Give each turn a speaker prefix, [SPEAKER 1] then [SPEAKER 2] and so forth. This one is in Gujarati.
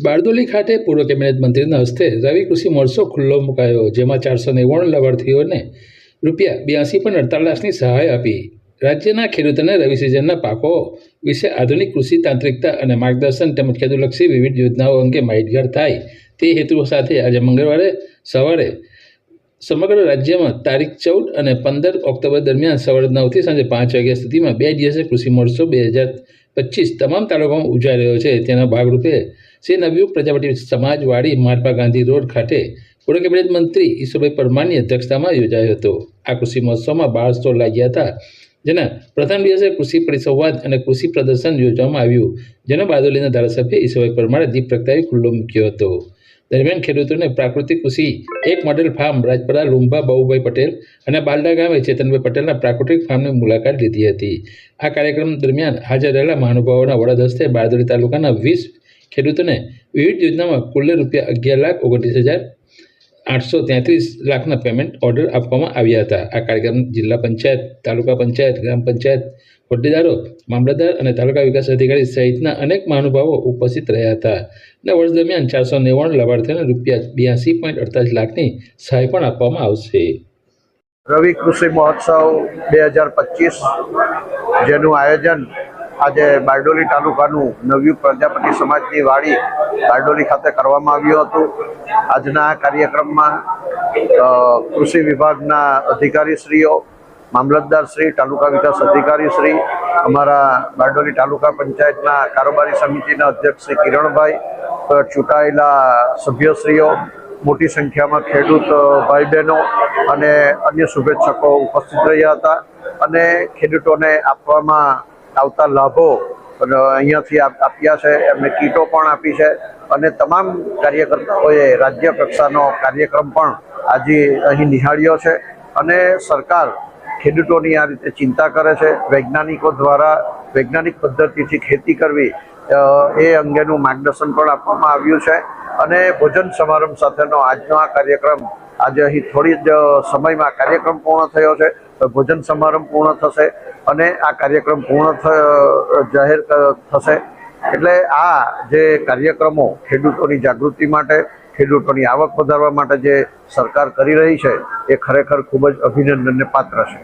[SPEAKER 1] બારડોલી ખાતે પૂર્વ કેબિનેટ મંત્રીના હસ્તે રવિ કૃષિ મહોત્સવ ખુલ્લો મુકાયો, જેમાં 499 લાભાર્થીઓને ₹82.48 સહાય આપી. રાજ્યના ખેડૂતોને રવિ સિઝનના પાકો વિશે આધુનિક કૃષિ તાંત્રિકતા અને માર્ગદર્શન તેમજ ખેડૂતલક્ષી વિવિધ યોજનાઓ અંગે માહિતગાર થાય તે હેતુ સાથે આજે મંગળવારે સવારે સમગ્ર રાજ્યમાં તારીખ 14 અને 15 ઓક્ટોબર દરમિયાન સવારે 9 થી સાંજે 5 વાગ્યા સુધીમાં 2 દિવસીય કૃષિ મહોત્સવ 2025 તમામ તાલુકામાં ઉજવાઈ રહ્યો છે. તેના ભાગરૂપે શ્રી નવયુગ પ્રજાપતિ સમાજવાડી મહાત્મા ગાંધી રોડ ખાતે પૂર્વ કેબિનેટ મંત્રી ઈશ્વરભાઈ પરમારની અધ્યક્ષતામાં યોજાયો હતો. આ કૃષિ મહોત્સવમાં 12 સ્ટોલ લાગ્યા હતા, જેના પ્રથમ દિવસે કૃષિ પરિસંવાદ અને કૃષિ પ્રદર્શન યોજવામાં આવ્યું, જેનો બારડોલીના ધારાસભ્ય ઈશ્વરભાઈ પરમારે દીપ પ્રગટાવી ખુલ્લો મૂક્યો હતો. દરમિયાન ખેડૂતોને પ્રાકૃતિક કૃષિ એક મોડેલ ફાર્મ રાજપરા લુંબા બાબુભાઈ પટેલ અને બાલડા ગામે ચેતનભાઈ પટેલના પ્રાકૃતિક ફાર્મની મુલાકાત લીધી હતી. આ કાર્યક્રમ દરમિયાન હાજર રહેલા મહાનુભાવોના વડા હસ્તે બારડોલી તાલુકાના 20 ખેડૂતોને વિવિધ યોજનામાં કુલ ₹1,29,833 પેમેન્ટ ઓર્ડર આપવામાં આવ્યા હતા. આ કાર્યક્રમ જિલ્લા પંચાયત, તાલુકા પંચાયત, ગ્રામ પંચાયત હોદ્દેદારો, મામલતદાર અને તાલુકા વિકાસ અધિકારી સહિતના અનેક મહાનુભાવો ઉપસ્થિત રહ્યા હતા. અને વર્ષ દરમિયાન 499 લાભાર્થીઓને ₹82.48 સહાય પણ આપવામાં આવશે.
[SPEAKER 2] રવિ કૃષિ મહોત્સવ 2025 જેનું આયોજન આજે બારડોલી તાલુકાનું નવયુગ પ્રજાપતિ સમાજની વાડી બારડોલી ખાતે કરવામાં આવ્યું હતું. આજના આ કાર્યક્રમમાં કૃષિ વિભાગના અધિકારીશ્રીઓ, મામલતદારશ્રી, તાલુકા વિકાસ અધિકારીશ્રી, અમારા બારડોલી તાલુકા પંચાયતના કારોબારી સમિતિના અધ્યક્ષ શ્રી કિરણભાઈ, ચૂંટાયેલા સભ્યશ્રીઓ, મોટી સંખ્યામાં ખેડૂત ભાઈ બહેનો અને અન્ય શુભેચ્છકો ઉપસ્થિત રહ્યા હતા. અને ખેડૂતોને આપવામાં આવતા લાભો અહીંયાથી આપ્યા છે, એમને કીટો પણ આપી છે. અને તમામ કાર્યકર્તાઓએ રાજ્ય કક્ષાનો કાર્યક્રમ પણ આજે અહીં નિહાળ્યો છે. અને સરકાર ખેડૂતોની આ રીતે ચિંતા કરે છે. વૈજ્ઞાનિકો દ્વારા વૈજ્ઞાનિક પદ્ધતિથી ખેતી કરવી એ અંગેનું માર્ગદર્શન પણ આપવામાં આવ્યું છે. અને ભોજન સમારંભ સાથેનો આજનો આ કાર્યક્રમ આજે અહીં થોડી જ સમયમાં કાર્યક્રમ પૂર્ણ થયો છે. ભોજન સમારંભ પૂર્ણ થશે અને આ કાર્યક્રમ પૂર્ણ જાહેર થશે. એટલે આ જે કાર્યક્રમો ખેડૂતોની જાગૃતિ માટે, ખેડૂતોની આવક વધારવા માટે જે સરકાર કરી રહી છે એ ખરેખર ખૂબ જ અભિનંદનને પાત્ર છે.